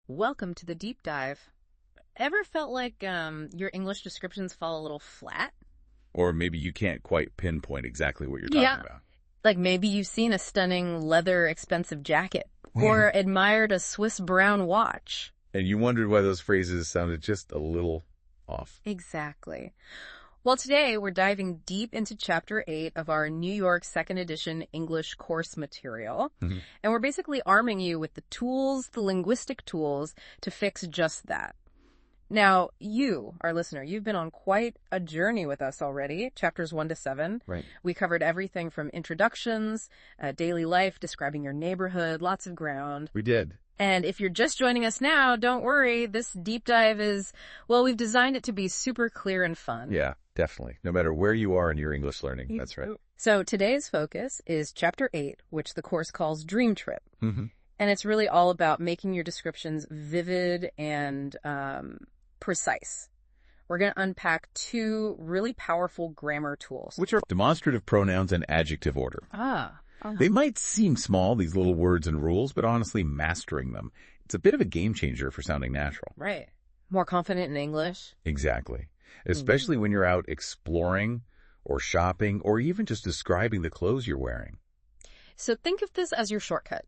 Welcome to the deep dive. Ever felt like your English descriptions fall a little flat? Or maybe you can't quite pinpoint exactly what you're Yeah. talking about. Like maybe you've seen a stunning leather expensive jacket or admired a Swiss brown watch. And you wondered why those phrases sounded just a little off. Exactly. Well, today we're diving deep into Chapter 8 of our New York 2nd edition English course material. Mhm. And we're basically arming you with the tools, the linguistic tools, to fix just that. Now, you, our listener, you've been on quite a journey with us already, chapters 1 to 7. Right. We covered everything from introductions, daily life, describing your neighborhood, lots of ground. We did. And if you're just joining us now, don't worry. This deep dive is, well, we've designed it to be super clear and fun. Yeah, definitely. No matter where you are in your English learning. That's right. So today's focus is Chapter 8, which the course calls Dream Trip. Mm-hmm. And it's really all about making your descriptions vivid and precise. We're going to unpack two really powerful grammar tools. Which are demonstrative pronouns and adjective order. They might seem small, these little words and rules, but honestly, mastering them, it's a bit of a game changer for sounding natural. Right. More confident in English. Exactly. Especially when you're out exploring or shopping or even just describing the clothes you're wearing. So think of this as your shortcut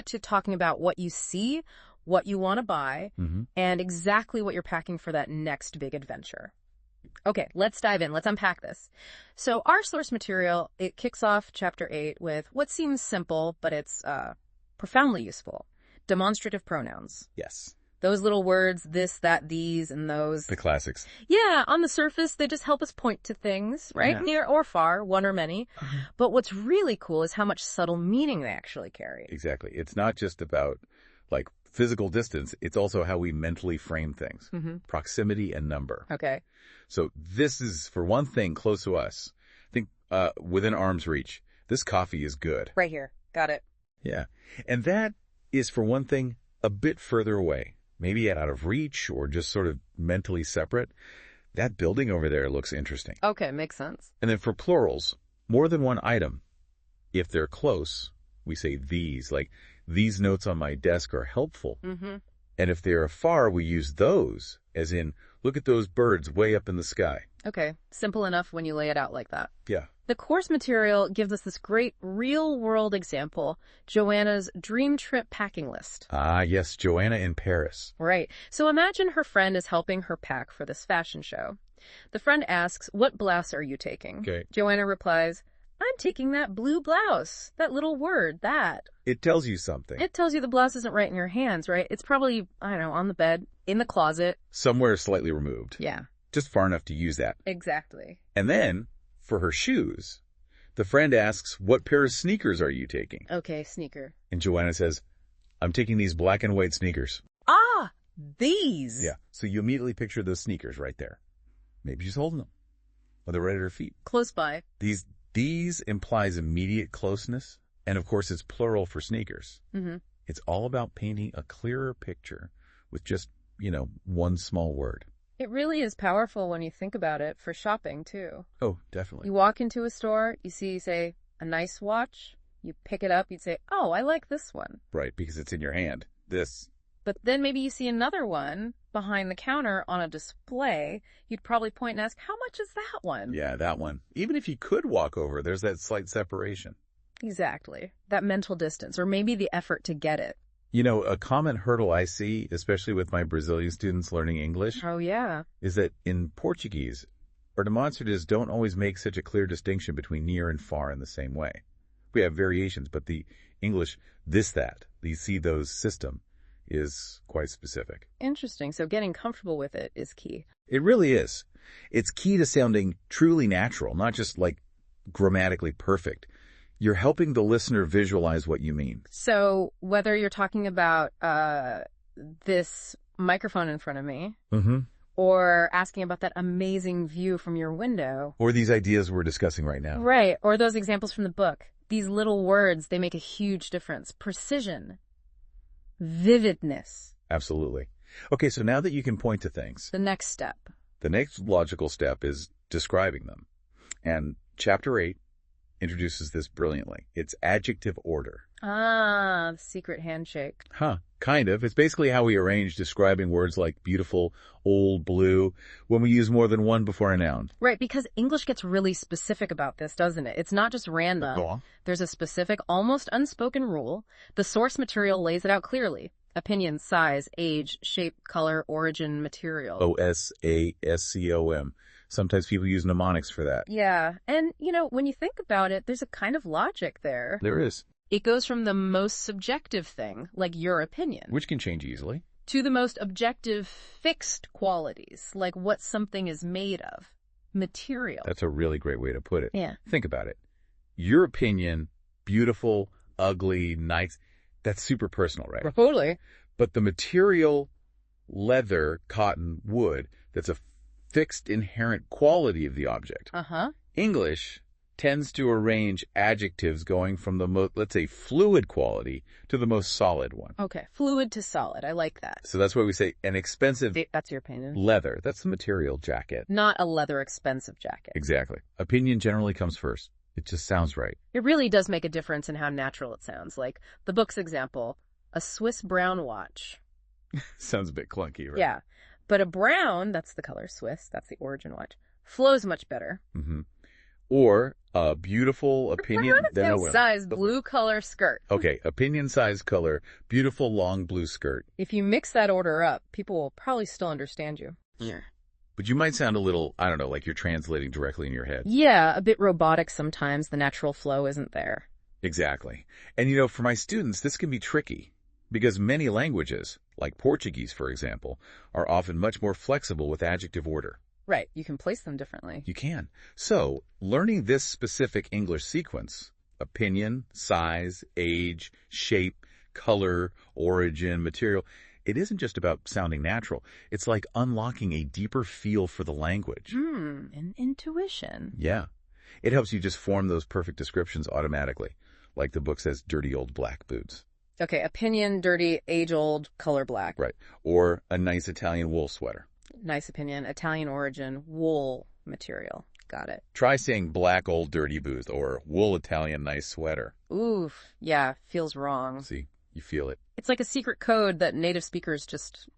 to talking about what you see, what you want to buy, and exactly what you're packing for that next big adventure. Okay, let's dive in. Let's unpack this. So our source material, it kicks off Chapter 8 with what seems simple, but it's profoundly useful. Demonstrative pronouns. Yes. Those little words, this, that, these, and those. The classics. Yeah, on the surface, they just help us point to things, right? Yeah. Near or far, one or many. But what's really cool is how much subtle meaning they actually carry. Exactly. It's not just about, like, physical distance. It's also how we mentally frame things. Proximity and number. Okay. So this is, for one thing, close to us. I think within arm's reach. This coffee is good. Right here. Got it. Yeah. And that is, for one thing, a bit further away. Maybe out of reach or just sort of mentally separate. That building over there looks interesting. Okay, makes sense. And then for plurals, more than one item. If they're close, we say these, like these notes on my desk are helpful. And if they are far, we use those, as in, look at those birds way up in the sky. Okay, simple enough when you lay it out like that. Yeah. The course material gives us this great real-world example, Joanna's dream trip packing list. Ah, yes, Joanna in Paris. Right. So imagine her friend is helping her pack for this fashion show. The friend asks, "What blouse are you taking?" Okay. Joanna replies, "I'm taking that blue blouse. That little word, that." It tells you something. It tells you the blouse isn't right in your hands, right? It's probably, I don't know, on the bed, in the closet. Somewhere slightly removed. Yeah. Just far enough to use that. Exactly. And then, for her shoes, the friend asks, what pair of sneakers are you taking? Okay, sneaker. And Joanna says, I'm taking these black and white sneakers. Ah, these. Yeah, so you immediately picture those sneakers right there. Maybe she's holding them. Or they're right at her feet. Close by. These implies immediate closeness. And of course, it's plural for sneakers. It's all about painting a clearer picture with just, one small word. It really is powerful when you think about it for shopping, too. Oh, definitely. You walk into a store, you see, say, a nice watch, you pick it up, you'd say, oh, I like this one. Right, because it's in your hand. This. But then maybe you see another one behind the counter on a display, you'd probably point and ask, how much is that one? Yeah, that one. Even if you could walk over, there's that slight separation. Exactly. That mental distance, or maybe the effort to get it. A common hurdle I see, especially with my Brazilian students learning English, Oh, yeah. is that in Portuguese, our demonstratives don't always make such a clear distinction between near and far in the same way. We have variations, but the English this, that, the see, those system is quite specific. Interesting. So getting comfortable with it is key. It really is. It's key to sounding truly natural, not just like grammatically perfect. You're helping the listener visualize what you mean. So whether you're talking about this microphone in front of me, or asking about that amazing view from your window. Or these ideas we're discussing right now. Right. Or those examples from the book. These little words, they make a huge difference. Precision. Vividness. Absolutely. Okay, so now that you can point to things, The next step. the next logical step is describing them. And Chapter 8 introduces this brilliantly. It's adjective order. Ah, the secret handshake. Huh, kind of. It's basically how we arrange describing words like beautiful, old, blue, when we use more than one before a noun. Right, because English gets really specific about this, doesn't it? It's not just random. Go on. There's a specific, almost unspoken rule. The source material lays it out clearly. Opinion, size, age, shape, color, origin, material. OSASCOM. Sometimes people use mnemonics for that. Yeah, and, when you think about it, there's a kind of logic there. There is. It goes from the most subjective thing, like your opinion, Which can change easily. to the most objective fixed qualities, like what something is made of. Material. That's a really great way to put it. Yeah. Think about it. Your opinion, beautiful, ugly, nice, that's super personal, right? Totally. But the material, leather, cotton, wood, that's a fixed inherent quality of the object. Uh-huh. English tends to arrange adjectives going from the most, let's say, fluid quality to the most solid one. Okay, fluid to solid. I like that. So that's why we say an expensive That's your opinion. leather. That's the material jacket. Not a leather expensive jacket. Exactly. Opinion generally comes first. It just sounds right. It really does make a difference in how natural it sounds. Like the book's example, a Swiss brown watch. Sounds a bit clunky, right? Yeah, but a brown, that's the color Swiss, that's the origin watch, flows much better. Mm-hmm. Or a beautiful opinion. Size blue color skirt. Okay, opinion, size, color, beautiful long blue skirt. If you mix that order up, people will probably still understand you. Yeah. But you might sound a little, I don't know, like you're translating directly in your head. Yeah, a bit robotic sometimes. The natural flow isn't there. Exactly. And for my students, this can be tricky because many languages, like Portuguese, for example, are often much more flexible with adjective order. Right, you can place them differently. You can. So, learning this specific English sequence, opinion, size, age, shape, color, origin, material, it isn't just about sounding natural. It's like unlocking a deeper feel for the language. An intuition. Yeah. It helps you just form those perfect descriptions automatically, like the book says, dirty old black boots. Okay, opinion, dirty, age-old, color black. Right. Or a nice Italian wool sweater. Nice opinion, Italian origin, wool material. Got it. Try saying black old dirty boots or wool Italian nice sweater. Oof, yeah, feels wrong. See, you feel it. It's like a secret code that native speakers just,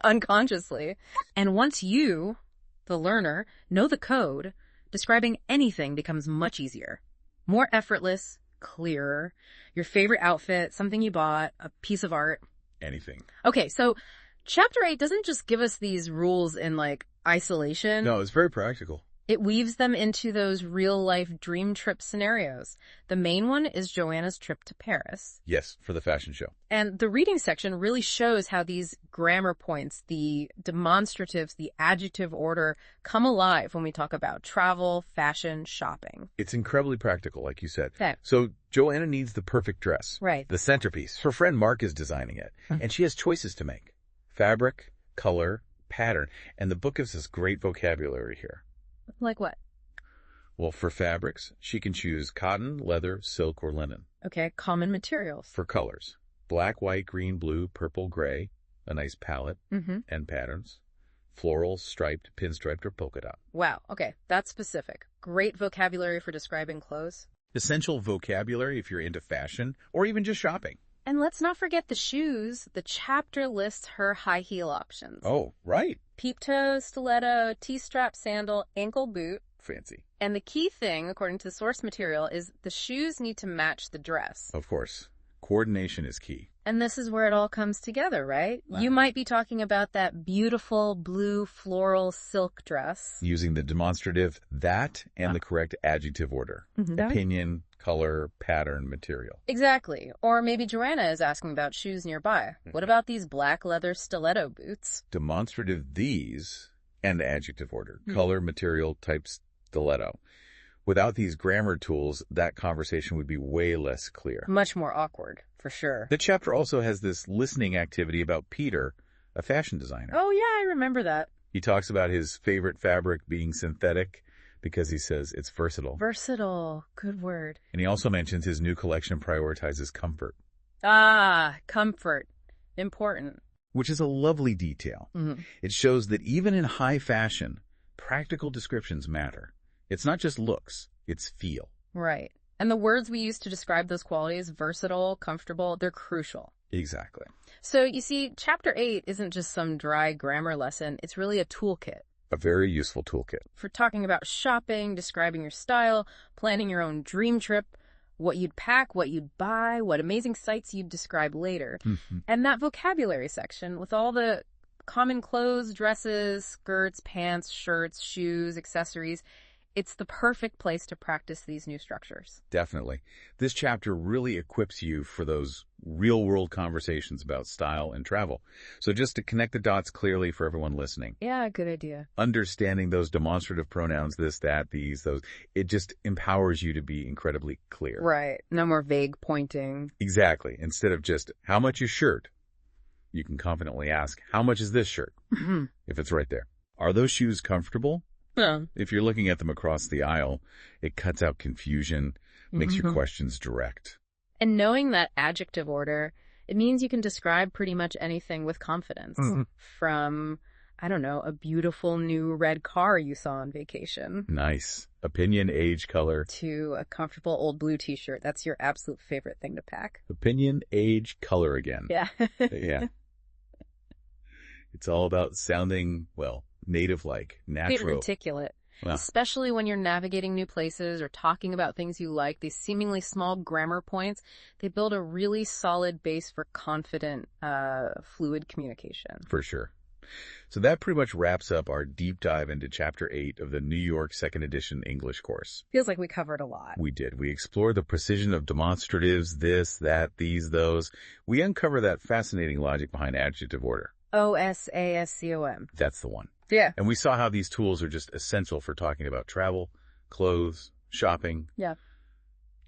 unconsciously. And once you, the learner, know the code, describing anything becomes much easier. More effortless, clearer. Your favorite outfit, something you bought, a piece of art. Anything. Okay, so Chapter 8 doesn't just give us these rules in, isolation. No, it's very practical. It weaves them into those real-life dream trip scenarios. The main one is Joanna's trip to Paris. Yes, for the fashion show. And the reading section really shows how these grammar points, the demonstratives, the adjective order, come alive when we talk about travel, fashion, shopping. It's incredibly practical, like you said. Okay. So Joanna needs the perfect dress. Right. The centerpiece. Her friend Mark is designing it, and she has choices to make. Fabric, color, pattern, and the book gives us great vocabulary here. Like what? Well, for fabrics, she can choose cotton, leather, silk, or linen. Okay, common materials. For colors, black, white, green, blue, purple, gray, a nice palette, and patterns. Floral, striped, pinstriped, or polka dot. Wow, okay, that's specific. Great vocabulary for describing clothes. Essential vocabulary if you're into fashion or even just shopping. And let's not forget the shoes. The chapter lists her high heel options. Oh, right. Peep toe, stiletto, T-strap sandal, ankle boot. Fancy. And the key thing, according to the source material, is the shoes need to match the dress. Of course. Coordination is key. And this is where it all comes together, right? Wow. You might be talking about that beautiful blue floral silk dress. Using the demonstrative that and the correct adjective order. Opinion, color, pattern, material. Exactly. Or maybe Joanna is asking about shoes nearby. What about these black leather stiletto boots? Demonstrative these and adjective order. Color, material, type, stiletto. Without these grammar tools, that conversation would be way less clear. Much more awkward, for sure. The chapter also has this listening activity about Peter, a fashion designer. Oh, yeah, I remember that. He talks about his favorite fabric being synthetic because he says it's versatile. Versatile. Good word. And he also mentions his new collection prioritizes comfort. Ah, comfort. Important. Which is a lovely detail. It shows that even in high fashion, practical descriptions matter. It's not just looks, it's feel. Right. And the words we use to describe those qualities, versatile, comfortable, they're crucial. Exactly. So you see, Chapter 8 isn't just some dry grammar lesson. It's really a toolkit. A very useful toolkit. For talking about shopping, describing your style, planning your own dream trip, what you'd pack, what you'd buy, what amazing sights you'd describe later. And that vocabulary section with all the common clothes, dresses, skirts, pants, shirts, shoes, accessories, it's the perfect place to practice these new structures. Definitely. This chapter really equips you for those real-world conversations about style and travel. So just to connect the dots clearly for everyone listening. Yeah, good idea. Understanding those demonstrative pronouns, this, that, these, those, it just empowers you to be incredibly clear. Right. No more vague pointing. Exactly. Instead of just, how much is shirt? You can confidently ask, how much is this shirt? If it's right there. Are those shoes comfortable? If you're looking at them across the aisle, it cuts out confusion, makes your questions direct. And knowing that adjective order, it means you can describe pretty much anything with confidence. From, I don't know, a beautiful new red car you saw on vacation. Nice. Opinion, age, color. To a comfortable old blue t-shirt. That's your absolute favorite thing to pack. Opinion, age, color again. Yeah. Yeah. It's all about sounding, well, native-like, natural. Articulate. Wow. Especially when you're navigating new places or talking about things you like. These seemingly small grammar points, they build a really solid base for confident, fluid communication. For sure. So that pretty much wraps up our deep dive into Chapter 8 of the New York 2nd Edition English course. Feels like we covered a lot. We did. We explored the precision of demonstratives, this, that, these, those. We uncover that fascinating logic behind adjective order. OSASCOM. That's the one. Yeah. And we saw how these tools are just essential for talking about travel, clothes, shopping. Yeah.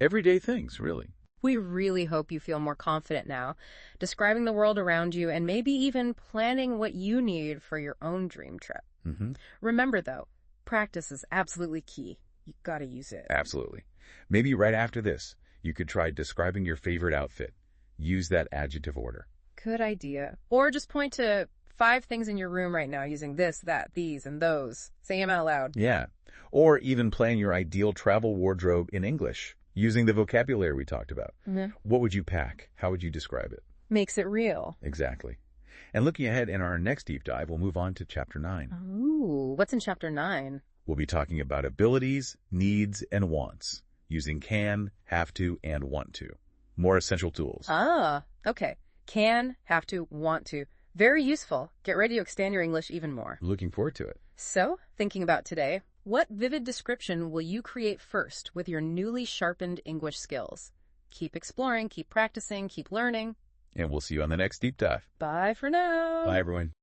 Everyday things, really. We really hope you feel more confident now, describing the world around you and maybe even planning what you need for your own dream trip. Remember, though, practice is absolutely key. You've got to use it. Absolutely. Maybe right after this, you could try describing your favorite outfit. Use that adjective order. Good idea. Or just point to 5 things in your room right now using this, that, these, and those. Say them out loud. Yeah. Or even plan your ideal travel wardrobe in English, using the vocabulary we talked about. What would you pack? How would you describe it? Makes it real. Exactly. And looking ahead in our next deep dive, we'll move on to Chapter 9. Ooh, what's in Chapter 9? We'll be talking about abilities, needs, and wants, using can, have to, and want to. More essential tools. Ah, okay. Can, have to, want to. Very useful. Get ready to extend your English even more. Looking forward to it. So, thinking about today, what vivid description will you create first with your newly sharpened English skills? Keep exploring, keep practicing, keep learning. And we'll see you on the next deep dive. Bye for now. Bye, everyone.